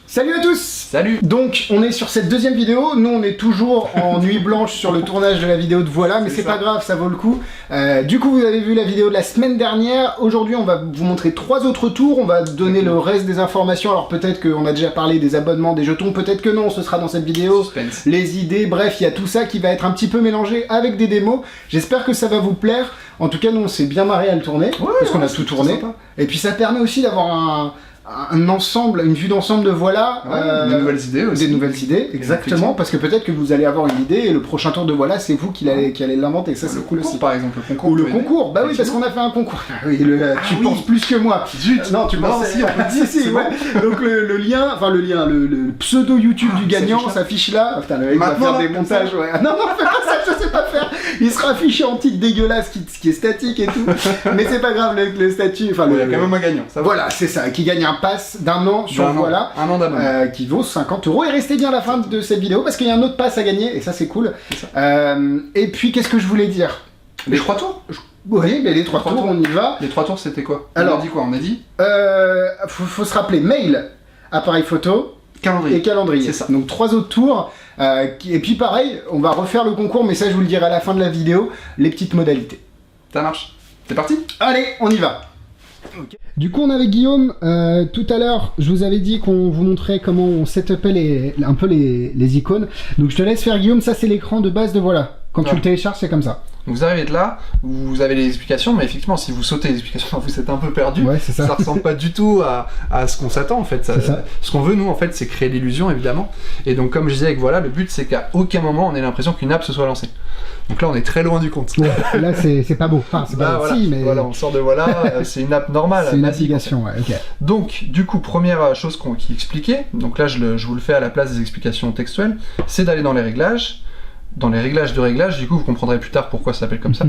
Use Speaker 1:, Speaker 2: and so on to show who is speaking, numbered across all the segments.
Speaker 1: Salut à tous!
Speaker 2: Salut!
Speaker 1: Donc, on est sur cette deuxième vidéo. Nous, on est toujours en nuit blanche sur le tournage de la vidéo de Voilà, mais c'est pas grave, ça vaut le coup. Du coup, vous avez vu la vidéo de la semaine dernière. Aujourd'hui, on va vous montrer 3 autres tours. On va donner le reste des informations. Alors, peut-être qu'on a déjà parlé des abonnements, des jetons. Peut-être que non, ce sera dans cette vidéo.
Speaker 2: Suspense.
Speaker 1: Les idées, bref, il y a tout ça qui va être un petit peu mélangé avec des démos. J'espère que ça va vous plaire. En tout cas, nous, on s'est bien marré à le tourner, parce qu'on a tout tourné. Et puis, ça permet aussi d'avoir un ensemble, une vue d'ensemble de Voilà.
Speaker 2: Des nouvelles idées aussi.
Speaker 1: Des nouvelles idées, exactement, parce que peut-être que vous allez avoir une idée et le prochain tour de Voilà, c'est vous qui allez l'inventer, ça c'est cool aussi.
Speaker 2: Par exemple, le concours.
Speaker 1: Ou le concours, bah oui, parce qu'on a fait un concours. Ah oui, tu penses plus que moi.
Speaker 2: Zut.
Speaker 1: Non, tu penses
Speaker 2: si, on peut dire,
Speaker 1: si, ouais. Donc le pseudo YouTube du gagnant s'affiche là. Oh, putain, le mec va faire des montages, ouais. Ah, non, fais pas ça, je sais pas faire. Il sera affiché en titre dégueulasse, qui est statique et tout. Mais c'est pas grave, le statut. Enfin,
Speaker 2: il y a quand même un gagnant. Ça va.
Speaker 1: Voilà, c'est ça, qui gagne un pass d'un an sur Voilà.
Speaker 2: Un an d'abonnement.
Speaker 1: Qui vaut 50 €. Et restez bien à la fin de cette vidéo parce qu'il y a un autre pass à gagner et ça c'est cool. Et puis qu'est-ce que je voulais dire?
Speaker 2: Les 3 tours.
Speaker 1: Oui, mais les 3 tours, on y va.
Speaker 2: Les 3 tours, c'était quoi?
Speaker 1: Alors,
Speaker 2: on a dit quoi? On a dit
Speaker 1: faut se rappeler mail, appareil photo
Speaker 2: calendrier.
Speaker 1: Et calendrier.
Speaker 2: C'est ça.
Speaker 1: Donc 3 autres tours. Et puis pareil, on va refaire le concours, mais ça je vous le dirai à la fin de la vidéo, les petites modalités.
Speaker 2: Ça marche. C'est parti?
Speaker 1: Allez, on y va. Okay. Du coup, on avait Guillaume. Tout à l'heure, je vous avais dit qu'on vous montrait comment on setupait un peu les icônes. Donc, je te laisse faire, Guillaume. Ça, c'est l'écran de base de Voilà. Quand tu le télécharges, c'est comme ça.
Speaker 2: Donc, vous arrivez de là, vous avez les explications, mais effectivement, si vous sautez les explications, vous êtes un peu perdu.
Speaker 1: Ouais, c'est ça.
Speaker 2: Ça ressemble pas du tout à ce qu'on s'attend, en fait. Ce qu'on veut, nous, en fait, c'est créer l'illusion, évidemment. Et donc, comme je disais avec Voilà, le but, c'est qu'à aucun moment, on ait l'impression qu'une app se soit lancée. Donc là, on est très loin du compte.
Speaker 1: Ouais, là, c'est pas beau. Enfin, c'est pas
Speaker 2: voilà.
Speaker 1: Si, mais...
Speaker 2: Voilà, on sort de Voilà, c'est une app normale.
Speaker 1: C'est une application, ouais, ok.
Speaker 2: Donc, du coup, première chose qui expliquait, donc là, je vous le fais à la place des explications textuelles, c'est d'aller dans les réglages. Dans les réglages de réglage, du coup, vous comprendrez plus tard pourquoi ça s'appelle comme ça.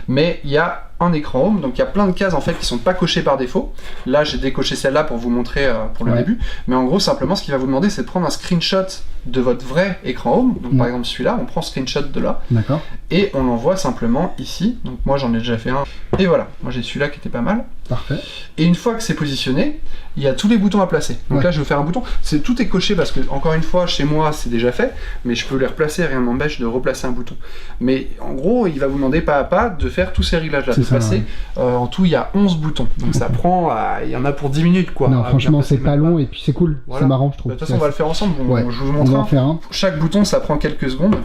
Speaker 2: Mais il y a un écran home, donc il y a plein de cases en fait qui sont pas cochées par défaut. Là, j'ai décoché celle-là pour vous montrer pour le début. Mais en gros, simplement, ce qu'il va vous demander, c'est de prendre un screenshot de votre vrai écran home. Donc, par exemple, celui-là, on prend screenshot de là.
Speaker 1: D'accord.
Speaker 2: Et on l'envoie simplement ici. Donc, moi, j'en ai déjà fait un. Et voilà, moi, j'ai celui-là qui était pas mal.
Speaker 1: Parfait.
Speaker 2: Et une fois que c'est positionné, il y a tous les boutons à placer. Donc là, je vais faire un bouton. Tout est coché parce que, encore une fois, chez moi, c'est déjà fait. Mais je peux les replacer, rien ne m'empêche de replacer un bouton. Mais en gros, il va vous demander pas à pas de faire tous ces réglages-là. En tout, il y a 11 boutons. Donc ça prend, il y en a pour 10 minutes, quoi.
Speaker 1: Non, franchement, c'est pas long et puis c'est cool. Voilà. C'est marrant, je trouve.
Speaker 2: De toute façon, on va le faire ensemble. Je vous montre.
Speaker 1: On va en faire un.
Speaker 2: Chaque bouton, ça prend quelques secondes.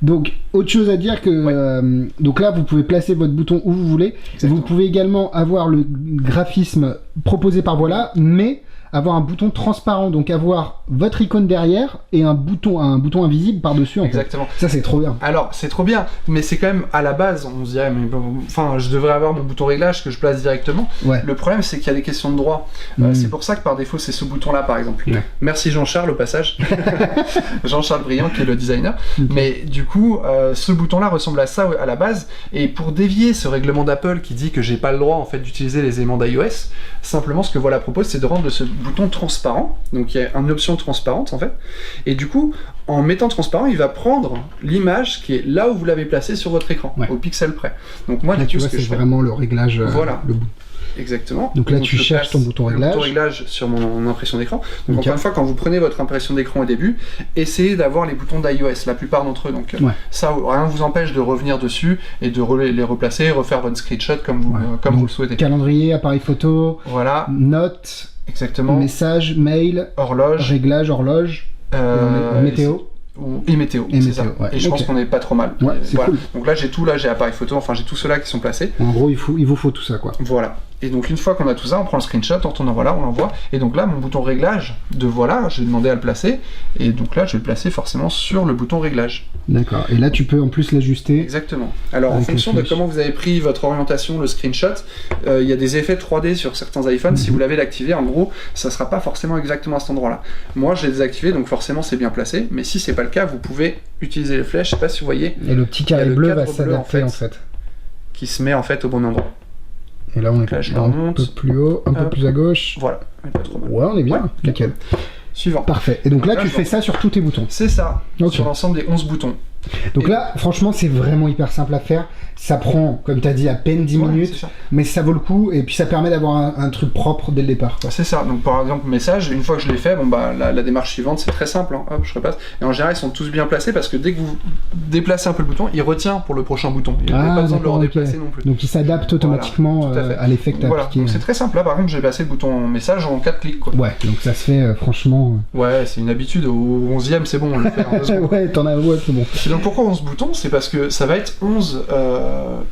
Speaker 1: Donc, autre chose à dire que... donc là, vous pouvez placer votre bouton où vous voulez. Exactement. Vous pouvez également avoir le graphisme proposé par Voilà, mais avoir un bouton transparent, donc avoir votre icône derrière et un bouton invisible par-dessus.
Speaker 2: Exactement.
Speaker 1: Ça, c'est trop bien.
Speaker 2: Alors, c'est trop bien, mais c'est quand même à la base, on se dirait, mais enfin, je devrais avoir mon bouton réglage que je place directement. Ouais. Le problème, c'est qu'il y a des questions de droit. C'est pour ça que par défaut, c'est ce bouton-là, par exemple. Ouais. Merci Jean-Charles au passage. Jean-Charles Briand, qui est le designer. Mais du coup, ce bouton-là ressemble à ça à la base. Et pour dévier ce règlement d'Apple qui dit que j'ai pas le droit en fait d'utiliser les éléments d'iOS, simplement ce que Voilà propose, c'est de rendre ce bouton transparent, donc il y a une option transparente en fait, et du coup en mettant transparent il va prendre l'image qui est là où vous l'avez placée sur votre écran, au pixel près. Donc moi
Speaker 1: là, tu vois, c'est vraiment le réglage,
Speaker 2: voilà.
Speaker 1: Le bout.
Speaker 2: Exactement.
Speaker 1: Donc là, tu cherches ton bouton réglage.
Speaker 2: Le bouton réglage sur mon impression d'écran. Donc encore une fois, quand vous prenez votre impression d'écran au début, essayez d'avoir les boutons d'iOS, la plupart d'entre eux. Donc ça, rien ne vous empêche de revenir dessus et de les replacer, refaire votre screenshot comme vous le souhaitez. Calendrier,
Speaker 1: appareil photo,
Speaker 2: voilà,
Speaker 1: notes,
Speaker 2: exactement,
Speaker 1: message, mail,
Speaker 2: horloge,
Speaker 1: réglage, horloge, météo.
Speaker 2: Et météo, c'est ça. Ouais. Et je pense qu'on est pas trop mal.
Speaker 1: Ouais, c'est cool.
Speaker 2: Donc là, j'ai tout, j'ai appareil photo, enfin j'ai tout ceux-là qui sont placés.
Speaker 1: En gros, il vous faut tout ça, quoi.
Speaker 2: Voilà. Et donc une fois qu'on a tout ça, on prend le screenshot, on retourne à Voilà, on l'envoie. Et donc là, mon bouton réglage de Voilà, je vais demander à le placer. Et donc là, je vais le placer forcément sur le bouton réglage. D'accord. Et là, tu peux en plus l'ajuster. Exactement. Alors en fonction de comment vous avez pris votre orientation, le screenshot, il y a des effets 3D sur certains iPhones. Si vous l'avez activé, en gros, ça sera pas forcément exactement à cet endroit-là. Moi, je l'ai désactivé, donc forcément, c'est bien placé. Mais si c'est pas le cas, vous pouvez utiliser les flèches. Je sais pas si vous voyez.
Speaker 1: Et le petit carré bleu va s'adapter en fait.
Speaker 2: Qui se met en fait au bon endroit.
Speaker 1: Et là, on est un peu plus haut, un peu plus à gauche.
Speaker 2: Voilà, pas trop mal.
Speaker 1: Ouais, on est bien, nickel.
Speaker 2: Suivant.
Speaker 1: Parfait. Et donc là, tu fais ça sur tous tes boutons.
Speaker 2: C'est ça, sur l'ensemble des 11 boutons.
Speaker 1: Donc là, franchement, c'est vraiment hyper simple à faire. Ça prend, comme tu as dit, à peine 10 minutes, mais ça vaut le coup, et puis ça permet d'avoir un truc propre dès le départ.
Speaker 2: C'est ça, donc par exemple, message, une fois que je l'ai fait, bon, bah, la démarche suivante, c'est très simple, hein. Hop, je repasse. Et en général, ils sont tous bien placés, parce que dès que vous déplacez un peu le bouton, il retient pour le prochain bouton. Il n'y a pas besoin de le redéplacer non plus.
Speaker 1: Donc il s'adapte automatiquement à l'effet que tu as appliqué.
Speaker 2: Donc c'est très simple. Là, par contre, j'ai passé le bouton message en 4 clics, quoi.
Speaker 1: Ouais, donc ça se fait franchement...
Speaker 2: Ouais, c'est une habitude, au 11e, c'est bon, on le fait en 2 secondes.
Speaker 1: Ouais, c'est bon.
Speaker 2: Et donc pourquoi 11 boutons? C'est parce que ça va être 11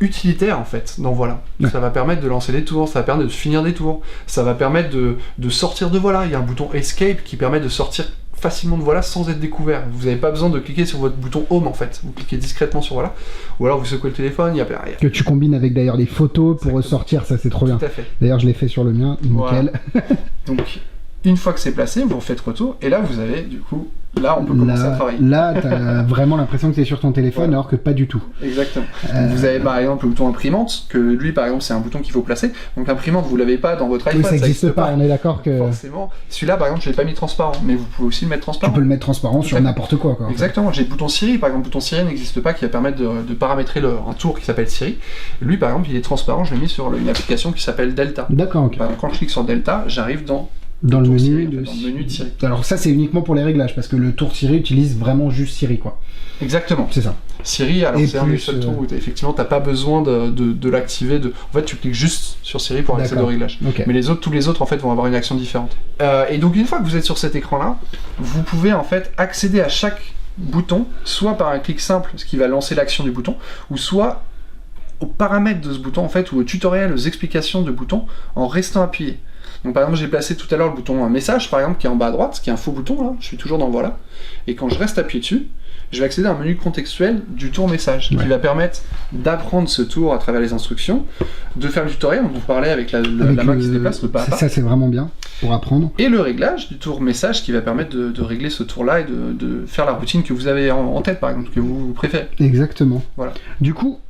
Speaker 2: utilitaires, en fait, dans Voilà. Ouais. Ça va permettre de lancer des tours, ça va permettre de finir des tours, ça va permettre de sortir de Voilà. Il y a un bouton Escape qui permet de sortir facilement de Voilà sans être découvert. Vous n'avez pas besoin de cliquer sur votre bouton Home, en fait. Vous cliquez discrètement sur Voilà, ou alors vous secouez le téléphone,
Speaker 1: Que tu combines avec d'ailleurs les photos pour ressortir, ça c'est trop bien.
Speaker 2: Tout à fait.
Speaker 1: D'ailleurs je l'ai fait sur le mien, nickel.
Speaker 2: Voilà. Donc une fois que c'est placé, vous refaites retour, et là vous avez du coup, là on peut commencer à travailler.
Speaker 1: Là t'as vraiment l'impression que c'est sur ton téléphone, alors que pas du tout.
Speaker 2: Exactement. Vous avez par exemple le bouton imprimante, que lui par exemple c'est un bouton qu'il faut placer, donc imprimante vous l'avez pas dans votre iPhone.
Speaker 1: Oui, ça n'existe pas, on est d'accord que...
Speaker 2: Forcément. Celui-là par exemple je l'ai pas mis transparent, mais vous pouvez aussi le mettre transparent.
Speaker 1: Tu peux le mettre transparent sur n'importe quoi.
Speaker 2: Exactement, j'ai le bouton Siri, par exemple le bouton Siri n'existe pas, qui va permettre de paramétrer un tour qui s'appelle Siri. Lui par exemple il est transparent, je l'ai mis sur une application qui s'appelle Delta.
Speaker 1: D'accord, ok.
Speaker 2: Quand je clique sur Delta, j'arrive dans
Speaker 1: le menu
Speaker 2: Siri, dans le menu de Siri.
Speaker 1: Alors ça c'est uniquement pour les réglages, parce que le tour Siri utilise vraiment juste Siri, quoi.
Speaker 2: Exactement.
Speaker 1: C'est ça.
Speaker 2: Siri, alors c'est un des seuls tours où effectivement t'as pas besoin de l'activer. En fait tu cliques juste sur Siri pour accéder au réglage. Okay. Mais tous les autres en fait vont avoir une action différente. Et donc une fois que vous êtes sur cet écran là, vous pouvez en fait accéder à chaque bouton, soit par un clic simple, ce qui va lancer l'action du bouton, ou soit aux paramètres de ce bouton en fait, ou au tutoriel, aux explications de boutons, en restant appuyé. Donc par exemple j'ai placé tout à l'heure le bouton message par exemple qui est en bas à droite, qui est un faux bouton là, je suis toujours dans Voilà, et quand je reste appuyé dessus, je vais accéder à un menu contextuel du tour message, qui va permettre d'apprendre ce tour à travers les instructions, de faire le tutoriel, on vous parlait avec la main qui se déplace, le pas à pas.
Speaker 1: Ça c'est vraiment bien pour apprendre.
Speaker 2: Et le réglage du tour message qui va permettre de régler ce tour là et de faire la routine que vous avez en tête par exemple, que vous préférez.
Speaker 1: Exactement.
Speaker 2: Voilà.
Speaker 1: Du coup,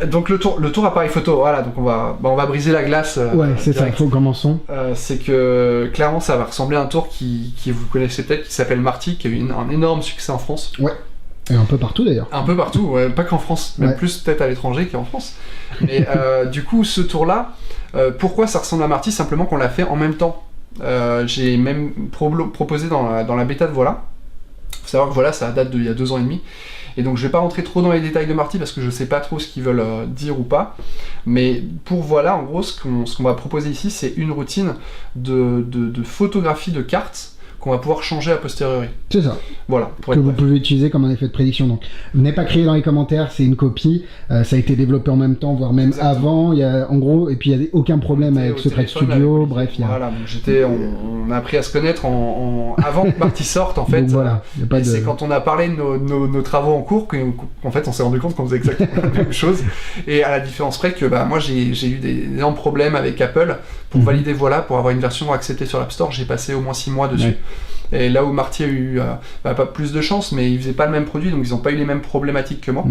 Speaker 2: donc le tour appareil photo, voilà, donc on va briser la glace.
Speaker 1: Ouais, c'est ça, commençons.
Speaker 2: C'est que clairement ça va ressembler à un tour qui vous connaissez peut-être, qui s'appelle Marty, qui a eu un énorme succès en France.
Speaker 1: Ouais. Et un peu partout d'ailleurs.
Speaker 2: Un peu partout, ouais, pas qu'en France, même plus peut-être à l'étranger qu'en France. Mais du coup, ce tour-là, pourquoi ça ressemble à Marty? Simplement qu'on l'a fait en même temps. J'ai même proposé dans la bêta de Voilà. Faut savoir que Voilà, ça date d'il y a 2 ans et demi. Et donc je vais pas rentrer trop dans les détails de Marty parce que je sais pas trop ce qu'ils veulent dire ou pas. Mais pour Voilà, en gros, ce qu'on va proposer ici, c'est une routine de photographie de cartes qu'on va pouvoir changer a posteriori.
Speaker 1: C'est ça.
Speaker 2: Voilà.
Speaker 1: Que vous pouvez utiliser comme un effet de prédiction. Donc, n'est pas créé dans les commentaires, c'est une copie. Ça a été développé en même temps, voire même avant. Il y a, en gros, et puis il n'y a aucun problème avec Secret Studio. Bref, il y a...
Speaker 2: Voilà. Donc on a appris à se connaître avant que Marty sorte en fait.
Speaker 1: Donc, voilà.
Speaker 2: C'est quand on a parlé de nos travaux en cours qu'en fait on s'est rendu compte qu'on faisait exactement la même chose. Et à la différence près que moi j'ai eu des énormes problèmes avec Apple pour valider Voilà, pour avoir une version acceptée sur l'App Store. J'ai passé au moins 6 mois dessus. Ouais. Et là où Marty a eu pas plus de chance, mais ils faisaient pas le même produit, donc ils n'ont pas eu les mêmes problématiques que moi.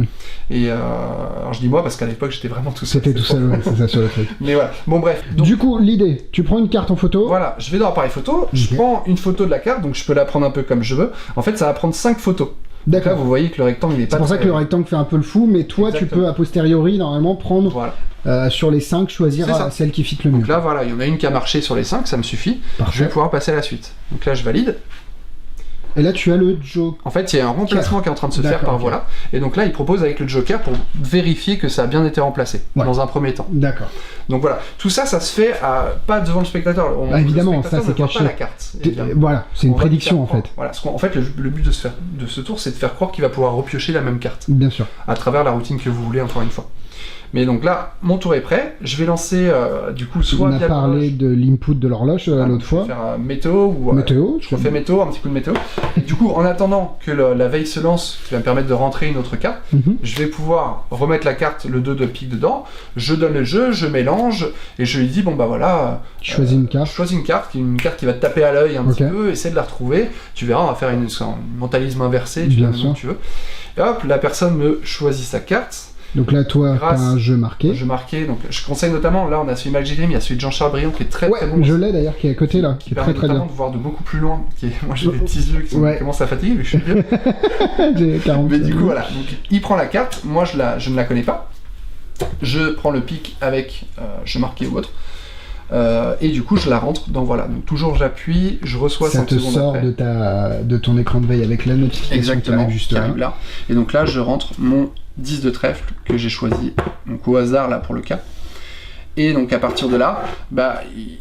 Speaker 2: Et alors je dis moi parce qu'à l'époque j'étais vraiment tout seul.
Speaker 1: C'était tout seul, c'est ça sur le truc.
Speaker 2: Mais voilà. Bon bref. Donc,
Speaker 1: du coup, l'idée, tu prends une carte en photo.
Speaker 2: Voilà, je vais dans l'appareil photo, je prends une photo de la carte, donc je peux la prendre un peu comme je veux. En fait, ça va prendre 5 photos.
Speaker 1: D'accord.
Speaker 2: Là, vous voyez que le rectangle il est pas.
Speaker 1: C'est pour ça que le rectangle fait un peu le fou, mais toi, Exactement. Tu peux a posteriori normalement prendre.
Speaker 2: Voilà.
Speaker 1: Sur les 5, choisir celle qui fit le mieux.
Speaker 2: Donc là, voilà, il y en a une qui a marché sur les 5, ça me suffit. Parfait. Je vais pouvoir passer à la suite. Donc là, je valide.
Speaker 1: Et là, tu as le Joker.
Speaker 2: En fait, il y a un remplacement qui est en train de se faire par Voilà. Et donc là, il propose avec le Joker pour vérifier que ça a bien été remplacé dans un premier temps.
Speaker 1: D'accord.
Speaker 2: Donc voilà, tout ça, ça se fait pas devant le spectateur.
Speaker 1: Évidemment,
Speaker 2: le spectateur
Speaker 1: ça c'est caché.
Speaker 2: Pas la carte.
Speaker 1: Voilà, c'est une prédiction en fait.
Speaker 2: Voilà, en fait, le but de ce tour, c'est de faire croire qu'il va pouvoir repiocher la même carte.
Speaker 1: Bien sûr.
Speaker 2: À travers la routine que vous voulez, encore une fois. Mais donc là, mon tour est prêt. Je vais lancer du coup soit.
Speaker 1: On a parlé de l'input de l'horloge l'autre fois.
Speaker 2: Je vais faire météo ou.
Speaker 1: Météo.
Speaker 2: Je refais météo, un petit coup de météo. Et du coup, en attendant que la veille se lance, qui va me permettre de rentrer une autre carte, je vais pouvoir remettre la carte, le 2 de pique dedans. Je donne le jeu, je mélange et je lui dis bon bah voilà.
Speaker 1: Choisis une carte.
Speaker 2: Choisis une carte qui va te taper à l'œil un petit peu, essaie de la retrouver. Tu verras, on va faire un mentalisme inversé. Tu la mets où tu veux. Et hop, la personne me choisit sa carte.
Speaker 1: Donc là, toi, t'as un jeu marqué.
Speaker 2: Un jeu marqué, donc je conseille notamment, là on a celui Magic Dream, il y a celui de Jean-Charles Brion qui est très très bon.
Speaker 1: Je l'ai d'ailleurs, qui est à côté là, qui est très très bien.
Speaker 2: De voir de beaucoup plus loin, moi j'ai des petits yeux qui commencent à fatiguer, mais je suis vieux.
Speaker 1: J'ai 40
Speaker 2: Mais du coup voilà, donc il prend la carte, moi je ne la connais pas. Je prends le pic avec jeu marqué ou autre. Et du coup je la rentre dans voilà, donc toujours j'appuie, je reçois 5 secondes après.
Speaker 1: Ça te sort de ton écran de veille avec la notification.
Speaker 2: Exactement, qui arrive là. Et donc là je rentre mon 10 de trèfle que j'ai choisi donc au hasard là pour le cas. Et donc à partir de là,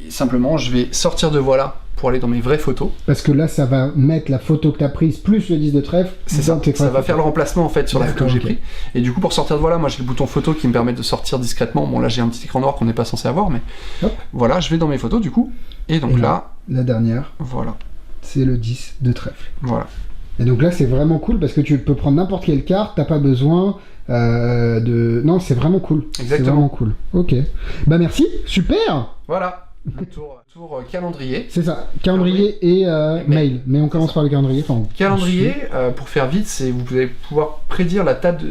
Speaker 2: simplement je vais sortir de voilà pour aller dans mes vraies photos.
Speaker 1: Parce que là ça va mettre la photo que tu as prise plus le 10 de trèfle.
Speaker 2: C'est ça, ça va faire le remplacement en fait sur la photo que j'ai prise. Et du coup pour sortir de voilà, moi j'ai le bouton photo qui me permet de sortir discrètement. Bon là j'ai un petit écran noir qu'on n'est pas censé avoir, mais voilà, je vais dans mes photos du coup. Et donc là,
Speaker 1: la dernière,
Speaker 2: voilà,
Speaker 1: c'est le 10 de trèfle.
Speaker 2: Voilà.
Speaker 1: Et donc là c'est vraiment cool parce que tu peux prendre n'importe quelle carte, t'as pas besoin de... Non, c'est vraiment cool.
Speaker 2: Exactement.
Speaker 1: C'est vraiment cool. Ok. Bah merci, super.
Speaker 2: Voilà. Tour calendrier.
Speaker 1: C'est ça, calendrier et mail. Mais on commence par le calendrier.
Speaker 2: Calendrier, pour faire vite, c'est vous allez pouvoir prédire la date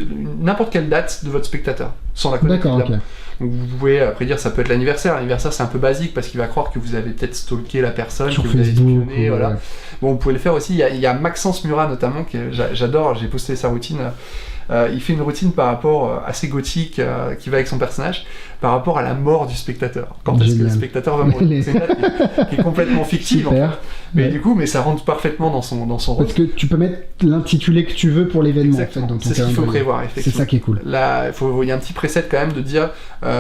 Speaker 2: n'importe quelle date de votre spectateur, sans la connaître.
Speaker 1: D'accord, ok.
Speaker 2: Donc vous pouvez prédire, ça peut être l'anniversaire. L'anniversaire c'est un peu basique parce qu'il va croire que vous avez peut-être stalké la personne,
Speaker 1: sur
Speaker 2: que
Speaker 1: Facebook,
Speaker 2: vous avez espionné, voilà.
Speaker 1: Ouais.
Speaker 2: Bon, vous pouvez le faire aussi. Il y a Maxence Murat notamment, que j'adore, j'ai posté sa routine. Il fait une routine par rapport assez gothique qui va avec son personnage par rapport à la mort du spectateur. Quand est-ce que le spectateur va mourir? C'est une date qui est complètement fictive.
Speaker 1: Super.
Speaker 2: En fait. Mais du coup, ça rentre parfaitement dans son rôle.
Speaker 1: Parce que tu peux mettre l'intitulé que tu veux pour l'événement.
Speaker 2: Exactement.
Speaker 1: En fait,
Speaker 2: c'est ce qu'il faut prévoir. Effectivement.
Speaker 1: C'est ça qui est cool.
Speaker 2: Là, il y a un petit preset quand même de dire,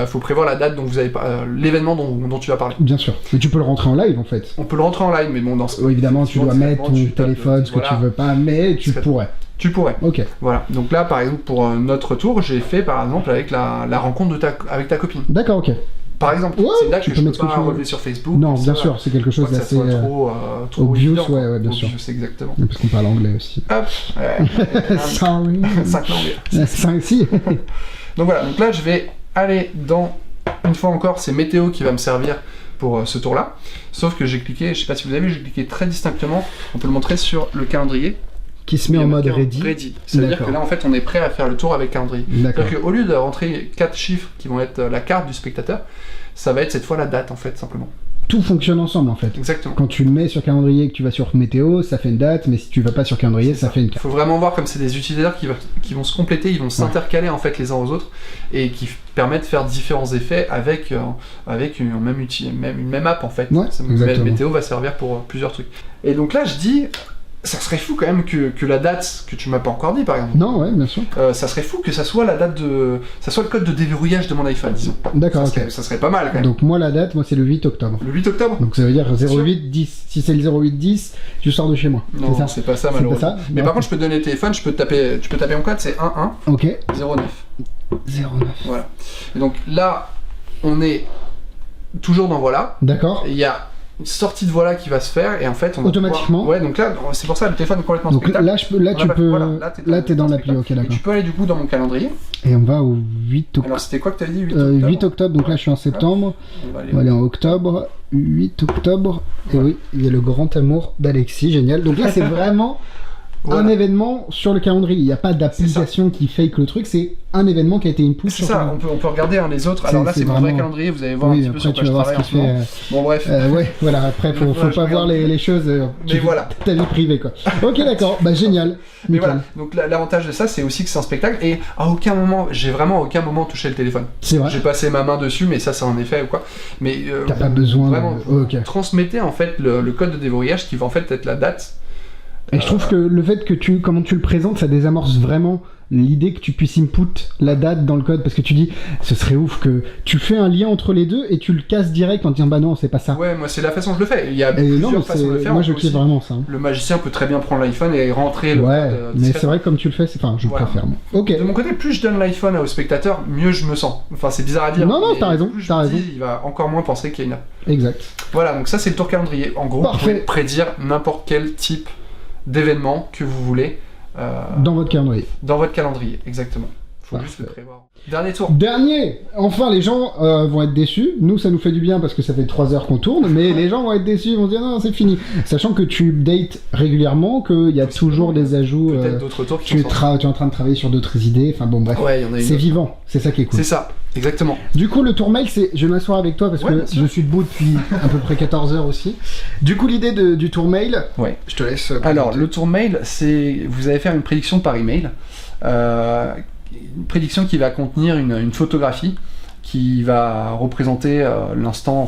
Speaker 2: faut prévoir la date dont vous avez l'événement dont tu vas parler.
Speaker 1: Bien sûr. Mais tu peux le rentrer en live en fait.
Speaker 2: On peut le rentrer en live, mais bon dans ce
Speaker 1: évidemment, tu dois mettre ton téléphone, ce que tu veux pas, mais tu pourrais.
Speaker 2: Tu pourrais.
Speaker 1: Ok.
Speaker 2: Voilà. Donc là, par exemple, pour notre tour, j'ai fait par exemple avec la rencontre avec ta copine.
Speaker 1: D'accord, ok.
Speaker 2: Par exemple, c'est une date que je peux pas relever sur Facebook.
Speaker 1: Non, bien sûr, c'est quelque chose d'assez
Speaker 2: trop
Speaker 1: obvious,
Speaker 2: évident,
Speaker 1: ouais, bien sûr.
Speaker 2: Exactement.
Speaker 1: Parce qu'on parle anglais aussi.
Speaker 2: Hop.
Speaker 1: Sorry.
Speaker 2: 5 langues.
Speaker 1: 5 si.
Speaker 2: Donc voilà. Donc là, je vais aller dans une fois encore, c'est météo qui va me servir pour ce tour-là. Sauf que j'ai cliqué, je sais pas si vous avez vu, j'ai cliqué très distinctement. On peut le montrer sur le calendrier.
Speaker 1: Qui se met en mode ready.
Speaker 2: C'est-à-dire que là, en fait, on est prêt à faire le tour avec calendrier. C'est-à-dire qu'au lieu de rentrer 4 chiffres qui vont être la carte du spectateur, ça va être cette fois la date, en fait, simplement.
Speaker 1: Tout fonctionne ensemble, en fait.
Speaker 2: Exactement.
Speaker 1: Quand tu le mets sur calendrier et que tu vas sur météo, ça fait une date, mais si tu vas pas sur calendrier, ça fait une carte.
Speaker 2: Il faut vraiment voir comme c'est des utilisateurs qui vont se compléter, ils vont s'intercaler, en fait, les uns aux autres, et qui permettent de faire différents effets avec une même app, en fait. Météo va servir pour plusieurs trucs. Et donc là, je dis... Ça serait fou quand même que la date que tu m'as pas encore dit par exemple.
Speaker 1: Non, ouais, bien sûr.
Speaker 2: Ça serait fou que ça soit la date ça soit le code de déverrouillage de mon iPhone, disons.
Speaker 1: D'accord,
Speaker 2: ça serait pas mal quand même.
Speaker 1: Donc moi la date, c'est le 8 octobre.
Speaker 2: Le 8 octobre.
Speaker 1: Donc ça veut dire 08-10. Si c'est le 08-10, tu sors de chez moi.
Speaker 2: Non, c'est pas ça malheureusement. Mais par contre, je peux te donner le téléphone, tu peux taper mon code, c'est 11
Speaker 1: OK.
Speaker 2: 09.
Speaker 1: 09.
Speaker 2: Voilà. Et donc là, on est toujours dans voilà.
Speaker 1: D'accord.
Speaker 2: Il y a une sortie de voilà qui va se faire et en fait on va
Speaker 1: automatiquement.
Speaker 2: Ouais, donc là c'est pour ça le téléphone est complètement
Speaker 1: donc
Speaker 2: spectacle.
Speaker 1: Là t'es dans l'appli, ok, d'accord.
Speaker 2: Tu peux aller du coup dans mon calendrier.
Speaker 1: Et on va au 8 octobre.
Speaker 2: Alors c'était quoi que t'avais dit 8 octobre
Speaker 1: 8 octobre, donc là je suis en septembre. On va aller en octobre. 8 octobre. Et oui, il y a le grand amour d'Alexis, génial. Donc là c'est vraiment un événement sur le calendrier. Il n'y a pas d'application qui fake le truc, c'est un événement qui a été input.
Speaker 2: C'est ça, on peut regarder les autres. Alors là, c'est mon vrai calendrier, vous allez voir un petit peu sur quoi je travaille en ce moment. Bon, bref.
Speaker 1: Ouais, voilà, après, faut pas voir les choses.
Speaker 2: Mais voilà.
Speaker 1: Ta vie privée, quoi. Ok, d'accord, bah génial.
Speaker 2: Mais voilà, donc l'avantage de ça, c'est aussi que c'est un spectacle et à aucun moment, j'ai vraiment à aucun moment touché le téléphone.
Speaker 1: C'est vrai.
Speaker 2: J'ai passé ma main dessus, mais ça, c'est un effet ou quoi. Mais
Speaker 1: t'as pas besoin
Speaker 2: vraiment, transmettez en fait le code de déverrouillage qui va en fait être la date.
Speaker 1: Et je trouve que le fait que comment tu le présentes, ça désamorce vraiment l'idée que tu puisses input la date dans le code, parce que tu dis, ce serait ouf que tu fais un lien entre les deux et tu le casses direct en disant, bah non, c'est pas ça.
Speaker 2: Ouais, moi c'est la façon que je le fais. Il y a plusieurs façons de le faire.
Speaker 1: Moi je kiffe vraiment ça.
Speaker 2: Le magicien peut très bien prendre l'iPhone et rentrer le code.
Speaker 1: Mais c'est vrai que comme tu le fais, je préfère. Ok.
Speaker 2: De mon côté, plus je donne l'iPhone au spectateur, mieux je me sens. Enfin, c'est bizarre à dire.
Speaker 1: Non, t'as raison.
Speaker 2: Plus il va encore moins penser qu'il y a une app.
Speaker 1: Exact.
Speaker 2: Voilà, donc ça c'est le tour calendrier. En gros, vous pouvez prédire n'importe quel type d'événement que vous voulez
Speaker 1: dans votre calendrier.
Speaker 2: Dans votre calendrier, exactement. Faut juste le prévoir. Dernier tour.
Speaker 1: Dernier. Enfin, les gens vont être déçus. Nous, ça nous fait du bien parce que ça fait 3 heures qu'on tourne, mais les gens vont être déçus, ils vont dire non, c'est fini. Sachant que tu updates régulièrement, qu'il y a toujours des ajouts.
Speaker 2: Peut-être d'autres tours qui
Speaker 1: tu es en train de travailler sur d'autres idées. Enfin bon, bref.
Speaker 2: Ouais, y en a une
Speaker 1: c'est vivant. C'est ça qui est cool.
Speaker 2: C'est ça. Exactement.
Speaker 1: Du coup, le tour mail, c'est. Je vais m'asseoir avec toi parce que je suis debout depuis à peu près 14 heures aussi. Du coup, l'idée du tour mail, je te laisse.
Speaker 2: Alors, le tour mail, c'est. Vous allez faire une prédiction par email. Une prédiction qui va contenir une photographie qui va représenter l'instant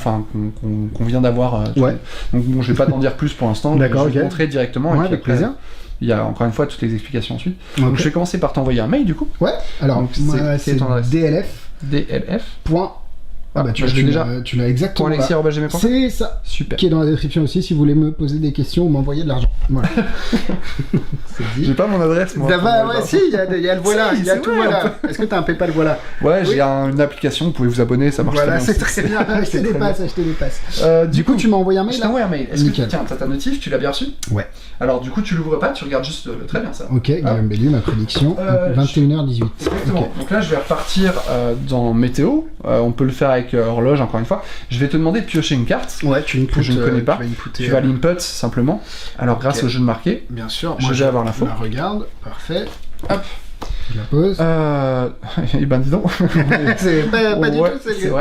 Speaker 2: qu'on vient d'avoir. Donc, bon, je vais pas t'en dire plus pour l'instant.
Speaker 1: D'accord,
Speaker 2: je vais te montrer directement.
Speaker 1: Ouais, avec plaisir.
Speaker 2: Il y a encore une fois toutes les explications ensuite. Okay. Donc, je vais commencer par t'envoyer un mail du coup.
Speaker 1: Ouais, alors, c'est ton adresse.
Speaker 2: DLF.
Speaker 1: Ah bah tu l'as exactement.
Speaker 2: Alexis@gmail.com.
Speaker 1: C'est ça.
Speaker 2: Super.
Speaker 1: Qui est dans la description aussi si vous voulez me poser des questions ou m'envoyer de l'argent. Voilà.
Speaker 2: J'ai pas mon adresse moi.
Speaker 1: Si, il y a le voilà, il y a tout voilà. Est-ce que t'as un PayPal voilà?
Speaker 2: Ouais, j'ai une application, vous pouvez vous abonner, ça marche très bien.
Speaker 1: Voilà, c'est très bien. Je te dépasse. Du coup, tu m'as envoyé un mail.
Speaker 2: Je t'envoie un mail. Est-ce que tiens, t'as ta notif, tu l'as bien reçu?
Speaker 1: Ouais.
Speaker 2: Alors du coup, tu l'ouvres pas, tu regardes juste très bien ça.
Speaker 1: Ok, Guillaume Bellu, ma prédiction. 21h18.
Speaker 2: Exactement. Donc là, je vais repartir dans météo. On peut le faire avec horloge encore une fois. Je vais te demander de piocher une carte que je ne connais pas. Tu vas l'input simplement. Alors grâce au jeu de marqué,
Speaker 1: bien sûr,
Speaker 2: je vais avoir l'info.
Speaker 1: Je la regarde, parfait.
Speaker 2: Hop.
Speaker 1: Je la pose.
Speaker 2: Et ben dis donc.
Speaker 1: C'est pas du tout,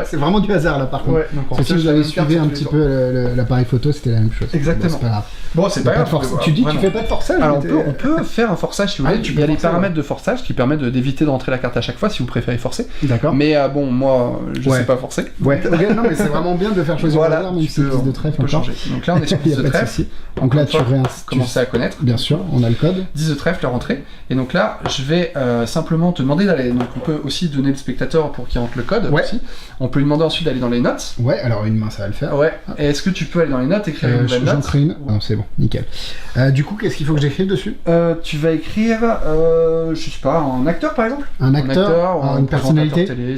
Speaker 1: c'est vraiment du hasard là par contre.
Speaker 2: Ouais, donc
Speaker 1: si vous avez suivi un petit peu l'appareil photo, c'était la même chose.
Speaker 2: Exactement.
Speaker 1: C'est pas grave.
Speaker 2: Bon, c'est pas grave.
Speaker 1: Tu dis que tu fais pas de forçage.
Speaker 2: Alors on peut faire un forçage si vous voulez. Il y a les paramètres de forçage qui permettent d'éviter de rentrer la carte à chaque fois si vous préférez forcer.
Speaker 1: D'accord.
Speaker 2: Mais bon, moi, je sais pas forcer.
Speaker 1: Ouais. Non, mais c'est vraiment bien de faire choisir le hasard, même si c'est 10 de trèfle encore.
Speaker 2: Donc là, on est sur 10 de trèfle.
Speaker 1: Donc là, tu
Speaker 2: commences à connaître.
Speaker 1: Bien sûr, on a le code.
Speaker 2: 10 de trèfle, la rentrée. Et donc là, je vais simplement te demander d'aller. Donc on peut aussi donner le spectateur pour qu'il rentre le code. Aussi. On peut lui demander ensuite d'aller dans les notes.
Speaker 1: Ouais, alors une main, ça va le faire.
Speaker 2: Ouais. Et est-ce que tu peux aller dans les notes et écrire une nouvelle note?
Speaker 1: J'en crée une. Non, c'est bon, nickel. Du coup, qu'est-ce qu'il faut que j'écrive dessus?
Speaker 2: Tu vas écrire, je sais pas, un acteur par exemple.
Speaker 1: Un acteur, une personnalité.
Speaker 2: Télé,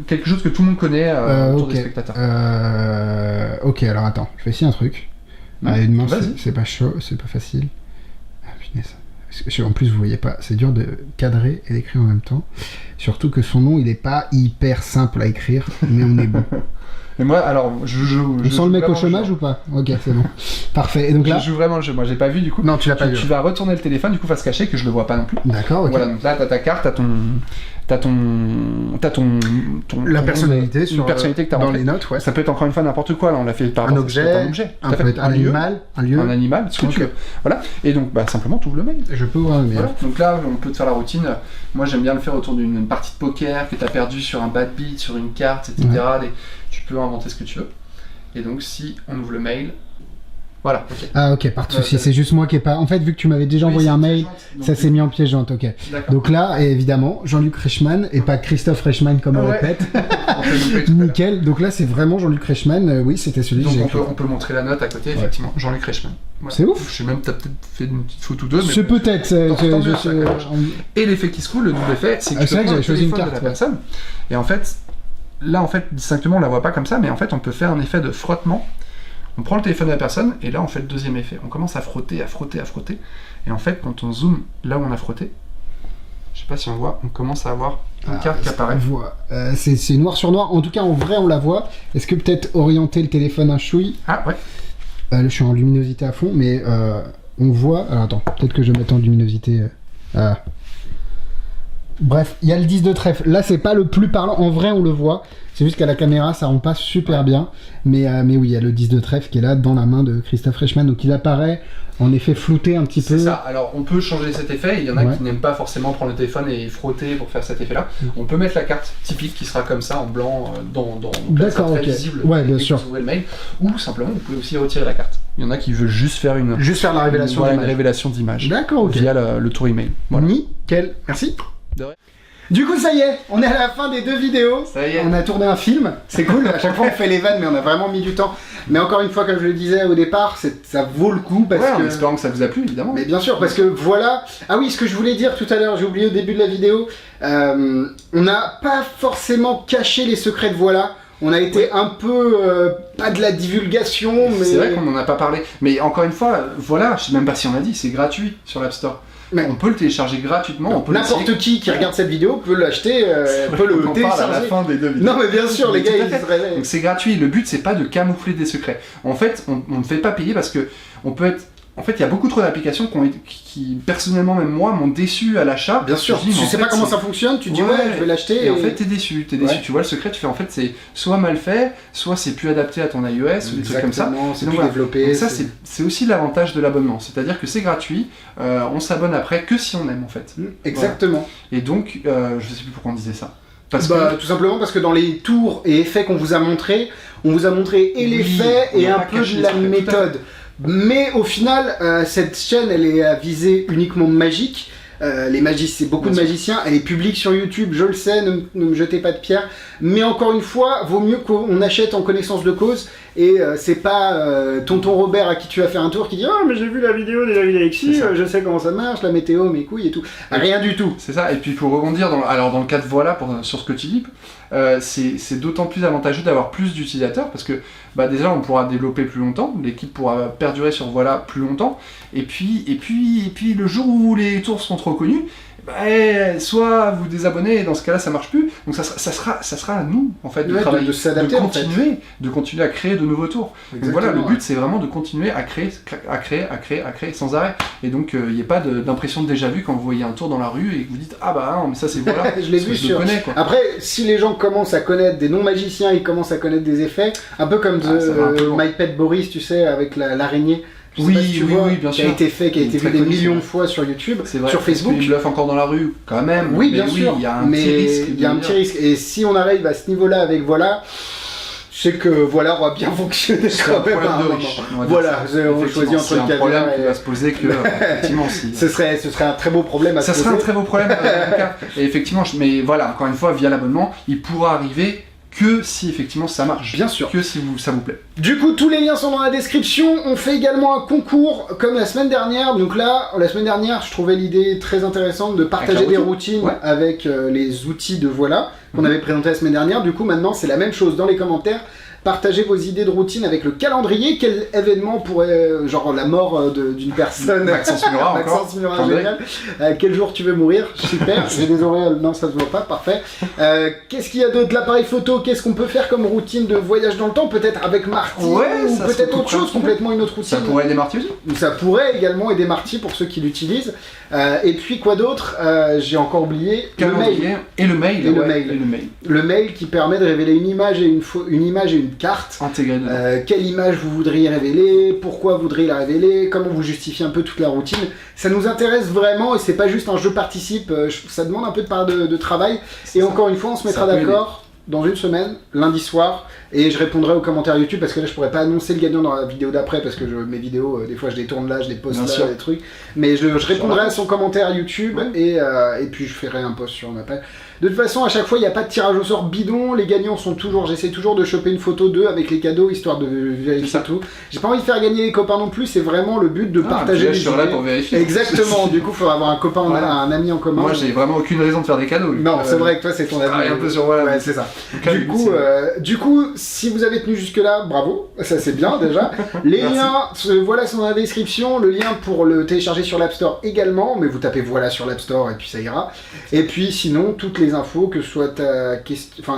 Speaker 2: quelque chose que tout le monde connaît autour des spectateurs.
Speaker 1: Ok, alors attends, je fais ici un truc. Une main, c'est pas chaud, c'est pas facile. Ah punaise. En plus, vous voyez pas, c'est dur de cadrer et d'écrire en même temps. Surtout que son nom, il est pas hyper simple à écrire, mais on est bon.
Speaker 2: Mais moi, alors, je
Speaker 1: sens le mec au chômage ou pas? Ok, c'est bon. Parfait. Et donc là,
Speaker 2: je joue vraiment le jeu. Moi, j'ai pas vu du coup.
Speaker 1: Non, tu l'as pas vu.
Speaker 2: Tu vas retourner le téléphone du coup face cachée que je le vois pas non plus.
Speaker 1: D'accord. Ok.
Speaker 2: Voilà. Donc là, t'as ta carte, t'as
Speaker 1: la personnalité
Speaker 2: une personnalité que t'as
Speaker 1: dans les notes. Ouais.
Speaker 2: Ça peut être encore une fois n'importe quoi. Là, on l'a fait par
Speaker 1: un objet, un animal, un lieu,
Speaker 2: ce que tu veux. Voilà. Et donc, simplement, tu ouvres le mail.
Speaker 1: Je peux ouvrir le mail.
Speaker 2: Voilà. Donc là, on peut te faire la routine. Moi, j'aime bien le faire autour d'une partie de poker que t'as perdu sur un bad beat, sur une carte, etc. Tu peux inventer ce que tu veux. Et donc, si on ouvre le mail, voilà. Okay.
Speaker 1: Ah ok, pas de soucis. C'est juste moi qui ai pas. En fait, vu que tu m'avais déjà envoyé un mail, ça s'est mis en pièce jointe. Ok. Donc là, évidemment, Jean-Luc Reichmann et pas Christophe Reichmann comme on répète. Nickel. Donc là, c'est vraiment Jean-Luc Reichmann. Oui, c'était celui.
Speaker 2: Donc on peut montrer la note à côté, effectivement. Jean-Luc Reichmann. Voilà.
Speaker 1: C'est ouf.
Speaker 2: Je sais même, t'as peut-être fait une petite faute ou deux.
Speaker 1: C'est peut-être.
Speaker 2: Et l'effet qui se coule, le double effet, c'est que tu
Speaker 1: vrai que j'avais choisi une carte
Speaker 2: de la personne. Et en fait. Là, en fait, distinctement, on la voit pas comme ça, mais en fait, on peut faire un effet de frottement. On prend le téléphone de la personne, et là, on fait le deuxième effet. On commence à frotter, à frotter, à frotter. Et en fait, quand on zoome là où on a frotté, je sais pas si on voit, on commence à avoir une carte qui apparaît.
Speaker 1: C'est noir sur noir. En tout cas, en vrai, on la voit. Est-ce que peut-être orienter le téléphone un chouille?
Speaker 2: Ah, ouais.
Speaker 1: Je suis en luminosité à fond, mais on voit... Alors, attends, peut-être que je vais mettre en luminosité... Bref, il y a le 10 de trèfle. Là, c'est pas le plus parlant. En vrai, on le voit. C'est juste qu'à la caméra, ça rend pas super bien. Mais oui, il y a le 10 de trèfle qui est là dans la main de Christophe Reichmann. Donc, il apparaît en effet flouté un petit peu.
Speaker 2: C'est ça. Alors, on peut changer cet effet. Il y en a qui n'aiment pas forcément prendre le téléphone et frotter pour faire cet effet-là. On peut mettre la carte typique qui sera comme ça, en blanc, dans
Speaker 1: très
Speaker 2: visible.
Speaker 1: Ouais, bien sûr.
Speaker 2: Vous ouvrez le mail. Ou simplement, vous pouvez aussi retirer la carte. Il y en a qui veulent juste faire
Speaker 1: la révélation
Speaker 2: une révélation d'image.
Speaker 1: D'accord, ok.
Speaker 2: Via le tour email.
Speaker 1: Voilà. Nickel. Merci. Du coup, ça y est, on est à la fin des 2 vidéos.
Speaker 2: Ça y est.
Speaker 1: On a tourné un film. C'est cool. À chaque fois, on fait les vannes, mais on a vraiment mis du temps. Mais encore une fois, comme je le disais au départ, ça vaut le coup parce
Speaker 2: en espérant que ça vous a plu, évidemment.
Speaker 1: Mais bien sûr, parce que voilà. Ah oui, ce que je voulais dire tout à l'heure, j'ai oublié au début de la vidéo. On n'a pas forcément caché les secrets de Voilà. On a été un peu pas de la divulgation, mais
Speaker 2: c'est vrai qu'on n'en a pas parlé. Mais encore une fois, Voilà, je sais même pas si on l'a dit, c'est gratuit sur l'App Store. on peut le télécharger gratuitement.
Speaker 1: N'importe qui regarde cette vidéo peut l'acheter, peut le télécharger.
Speaker 2: À la fin des 2 vidéos.
Speaker 1: Non mais bien sûr, les gars, ils se réveillent.
Speaker 2: Donc c'est gratuit, le but c'est pas de camoufler des secrets. En fait, on ne fait pas payer parce que on peut être... En fait, il y a beaucoup trop d'applications qui, personnellement, même moi, m'ont déçu à l'achat.
Speaker 1: Bien sûr, tu sais pas comment ça fonctionne, tu dis ouais, je vais l'acheter.
Speaker 2: Et en fait, t'es déçu. Tu vois le secret, tu fais en fait, c'est soit mal fait, soit c'est plus adapté à ton iOS, ou des trucs comme ça.
Speaker 1: C'est plus développé.
Speaker 2: Donc ça, c'est aussi l'avantage de l'abonnement. C'est-à-dire que c'est gratuit, on s'abonne après que si on aime, en fait.
Speaker 1: Exactement.
Speaker 2: Voilà. Et donc, je sais plus pourquoi on disait ça.
Speaker 1: Tout simplement parce que dans les tours et effets qu'on vous a montrés, on vous a montré et les faits et un peu de la méthode. Mais au final, cette chaîne, elle est à visée uniquement magique. C'est beaucoup de magiciens. Elle est publique sur YouTube, je le sais, ne me jetez pas de pierre. Mais encore une fois, vaut mieux qu'on achète en connaissance de cause. Et c'est pas tonton Robert à qui tu vas faire un tour qui dit « Ah, mais j'ai vu la vidéo d'Alexis, je sais comment ça marche, la météo, mes couilles et tout. » Rien du tout.
Speaker 2: C'est ça. Et puis pour rebondir, dans le cas de Voilà, sur ce que tu dis, c'est d'autant plus avantageux d'avoir plus d'utilisateurs parce que déjà on pourra développer plus longtemps, l'équipe pourra perdurer sur Voilà plus longtemps. Et puis le jour où les tours seront trop connus, soit vous désabonnez et dans ce cas-là ça marche plus, donc ça sera à nous en fait de travailler, de continuer à créer de nouveaux tours. Donc voilà, le but c'est vraiment de continuer à créer sans arrêt, et donc il n'y ait pas d'impression de déjà vu quand vous voyez un tour dans la rue et que vous dites ah bah non mais ça c'est Voilà.
Speaker 1: Je l'ai vu sur... Après si les gens commencent à connaître des non-magiciens, ils commencent à connaître des effets, un peu comme My Pet Boris, tu sais, avec l'araignée.
Speaker 2: Oui, bien sûr.
Speaker 1: Qui a été fait, qui a été vu des millions de fois sur YouTube, sur Facebook.
Speaker 2: Il bluffe encore dans la rue, quand même.
Speaker 1: Oui, bien sûr.
Speaker 2: Il y a un petit risque.
Speaker 1: Il y a un petit risque. Et si on arrive à ce niveau-là avec Voilà, je sais que Voilà aura bien fonctionné.
Speaker 2: C'est un problème de riche.
Speaker 1: Voilà, on choisit entre le
Speaker 2: caviar. C'est un problème qui va se poser que, effectivement, si.
Speaker 1: Ce serait un très beau problème à se poser.
Speaker 2: Ça serait un très beau problème, en tout cas. Et effectivement, mais voilà, encore une fois, via l'abonnement, il pourra arriver que si effectivement ça marche.
Speaker 1: Bien sûr.
Speaker 2: Que si ça vous plaît.
Speaker 1: Du coup, tous les liens sont dans la description. On fait également un concours comme la semaine dernière. Donc là, la semaine dernière, je trouvais l'idée très intéressante de partager des routines avec les outils de Voilà qu'on avait présenté la semaine dernière. Du coup, maintenant, c'est la même chose dans les commentaires. Partagez vos idées de routine avec le calendrier. Quel événement pourrait, genre la mort d'une personne.
Speaker 2: Maxence Murat,
Speaker 1: Maxence Murat, génial. Quel jour tu veux mourir? Super. J'ai des auréoles. Non, ça se voit pas. Parfait. Qu'est-ce qu'il y a d'autre? L'appareil photo. Qu'est-ce qu'on peut faire comme routine de voyage dans le temps? Peut-être avec Marty ou peut-être autre chose, complètement une autre routine.
Speaker 2: Ça pourrait aider Marty aussi.
Speaker 1: Ça pourrait également aider Marty pour ceux qui l'utilisent. Et puis quoi d'autre? J'ai encore oublié.
Speaker 2: Le mail.
Speaker 1: Le mail qui permet de révéler une image et une carte
Speaker 2: intégrée dedans.
Speaker 1: Quelle image vous voudriez révéler, pourquoi vous voudriez la révéler, comment vous justifiez un peu toute la routine. Ça nous intéresse vraiment et c'est pas juste un jeu participe, ça demande un peu de travail. Et encore une fois, on se mettra d'accord dans une semaine, lundi soir, et je répondrai aux commentaires YouTube parce que là je pourrais pas annoncer le gagnant dans la vidéo d'après parce que mes vidéos, des fois je les tourne là, je les poste là, des trucs. Mais je répondrai à son commentaire YouTube et puis je ferai un post sur ma page. De toute façon, à chaque fois, il n'y a pas de tirage au sort bidon. Les gagnants sont toujours... J'essaie toujours de choper une photo d'eux avec les cadeaux, histoire de vérifier tout. J'ai pas envie de faire gagner les copains non plus, c'est vraiment le but de partager les idées.
Speaker 2: Je suis là pour vérifier.
Speaker 1: Exactement, du coup, il faudra avoir un copain, un ami en commun.
Speaker 2: Moi, j'ai vraiment aucune raison de faire des cadeaux.
Speaker 1: Non, c'est vrai que toi, c'est ton ami.
Speaker 2: Un peu sur Voilà.
Speaker 1: Ouais, c'est ça. Du coup, si vous avez tenu jusque-là, bravo, ça c'est bien déjà. Les liens, Voilà, sont dans la description. Le lien pour le télécharger sur l'App Store également, mais vous tapez Voilà sur l'App Store et puis ça ira. Et puis sinon, toutes les infos, que ce soit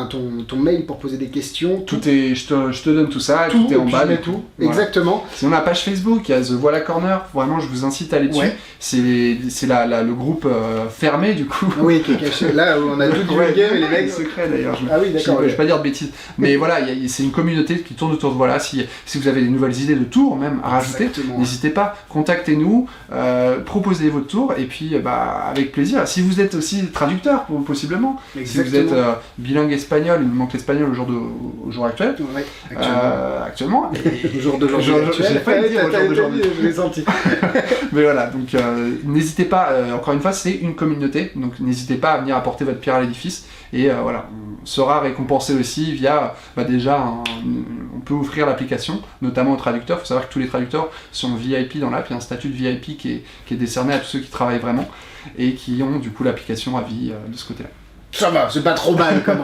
Speaker 1: ton mail pour poser des questions.
Speaker 2: Je te donne tout ça, tout est en bas.
Speaker 1: Tout. Voilà. Exactement.
Speaker 2: Sinon, la page Facebook, il y a The Voilà Corner, vraiment je vous incite à aller dessus. Ouais. C'est le groupe fermé du coup.
Speaker 1: Oui, qui est caché. Là où on a tout divulgué, mais les mecs.
Speaker 2: C'est secret d'ailleurs.
Speaker 1: Ah oui, d'accord.
Speaker 2: Je vais pas dire de bêtises. Mais voilà, c'est une communauté qui tourne autour de Voilà. Si vous avez des nouvelles idées de tours même à rajouter, n'hésitez pas, contactez-nous, proposez votre tour et puis avec plaisir. Si vous êtes aussi traducteur, possiblement. Si vous êtes bilingue espagnol, il nous manque l'espagnol au jour actuel.
Speaker 1: Ouais,
Speaker 2: actuellement.
Speaker 1: Au jour d'aujourd'hui.
Speaker 2: J'ai pas dit au jour d'aujourd'hui.
Speaker 1: Je l'ai senti.
Speaker 2: Mais voilà, donc n'hésitez pas, encore une fois, c'est une communauté, donc n'hésitez pas à venir apporter votre pierre à l'édifice. Et voilà, on sera récompensé aussi via, déjà, on peut offrir l'application, notamment aux traducteurs. Il faut savoir que tous les traducteurs sont VIP dans l'app, il y a un statut de VIP qui est décerné à tous ceux qui travaillent vraiment et qui ont du coup l'application à vie de ce côté-là.
Speaker 1: Ça va, c'est pas trop mal comme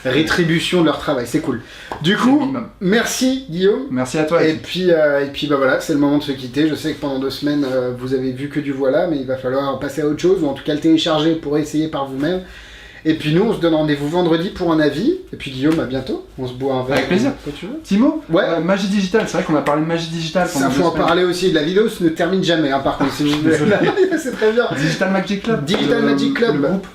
Speaker 1: rétribution de leur travail, c'est cool. Du coup, merci Guillaume.
Speaker 2: Merci à toi.
Speaker 1: Et puis bah voilà, c'est le moment de se quitter. Je sais que pendant 2 semaines, vous avez vu que du voilà, mais il va falloir passer à autre chose, ou en tout cas le télécharger pour essayer par vous-même. Et puis nous, on se donne rendez-vous vendredi pour un avis. Et puis Guillaume, à bientôt. On se boit un verre.
Speaker 2: Avec plaisir.
Speaker 1: Quand tu veux.
Speaker 2: Timo, magie digitale. C'est vrai qu'on a parlé de magie digitale.
Speaker 1: Ça, faut en parler aussi. La vidéo se ne termine jamais, hein, par contre. Si vous voulez. C'est très bien.
Speaker 2: Digital Magic Club.
Speaker 1: Digital Magic Club.
Speaker 2: Le groupe.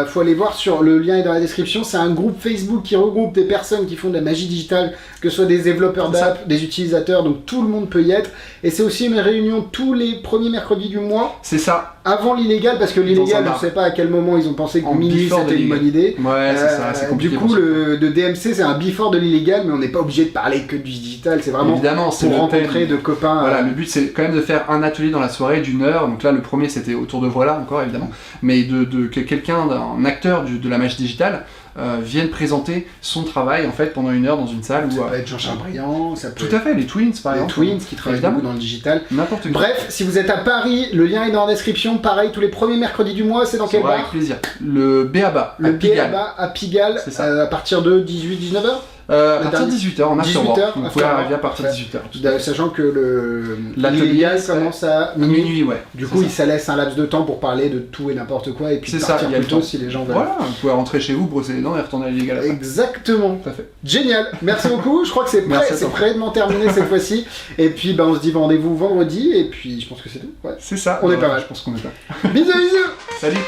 Speaker 1: Faut aller voir sur le lien est dans la description. C'est un groupe Facebook qui regroupe des personnes qui font de la magie digitale, que ce soit des développeurs d'app, des utilisateurs, donc tout le monde peut y être. Et c'est aussi une réunion tous les premiers mercredis du mois.
Speaker 2: C'est ça.
Speaker 1: Avant l'illégal, parce que l'illégal, je ne sais pas à quel moment ils ont pensé que minuit c'était une bonne idée.
Speaker 2: Ouais, c'est ça, c'est compliqué.
Speaker 1: Du coup, le DMC, c'est un before de l'illégal, mais on n'est pas obligé de parler que du digital. C'est vraiment pour rencontrer de copains.
Speaker 2: Voilà, le but c'est quand même de faire un atelier dans la soirée d'1 heure. Donc là, le premier c'était autour de voilà, encore évidemment, mais que quelqu'un, un acteur de la magie digitale, vienne présenter son travail en fait pendant 1 heure dans une salle.
Speaker 1: Ça peut être Jean-Charles Briand, ça peut
Speaker 2: tout à fait, les Twins par exemple.
Speaker 1: Les Twins qui travaillent beaucoup dans le digital.
Speaker 2: N'importe qui.
Speaker 1: Bref, si vous êtes à Paris, le lien est dans la description. Pareil, tous les premiers mercredis du mois, c'est dans quel bar?
Speaker 2: Avec plaisir. Le B.A.B.A.
Speaker 1: Le B.A.B.A. à Pigalle, à partir de 18-19h.
Speaker 2: À partir de 18h en afterwork. Vous pouvez arriver à partir de 18h.
Speaker 1: Sachant que
Speaker 2: l'atelier
Speaker 1: commence à minuit.
Speaker 2: Ouais.
Speaker 1: Du coup, ça laisse un laps de temps pour parler de tout et n'importe quoi et puis partir plus tôt si les gens veulent.
Speaker 2: Voilà, vous pouvez rentrer chez vous, brosser les dents et retourner à l'illégal.
Speaker 1: Exactement.
Speaker 2: Tout à fait.
Speaker 1: Génial. Merci beaucoup. Je crois que c'est prêtement terminé cette fois-ci. Et puis, on se dit rendez-vous vendredi. Et puis, je pense que c'est tout. Ouais.
Speaker 2: C'est ça.
Speaker 1: On est pas mal.
Speaker 2: Je pense qu'on est pas.
Speaker 1: Bisous.
Speaker 2: Salut.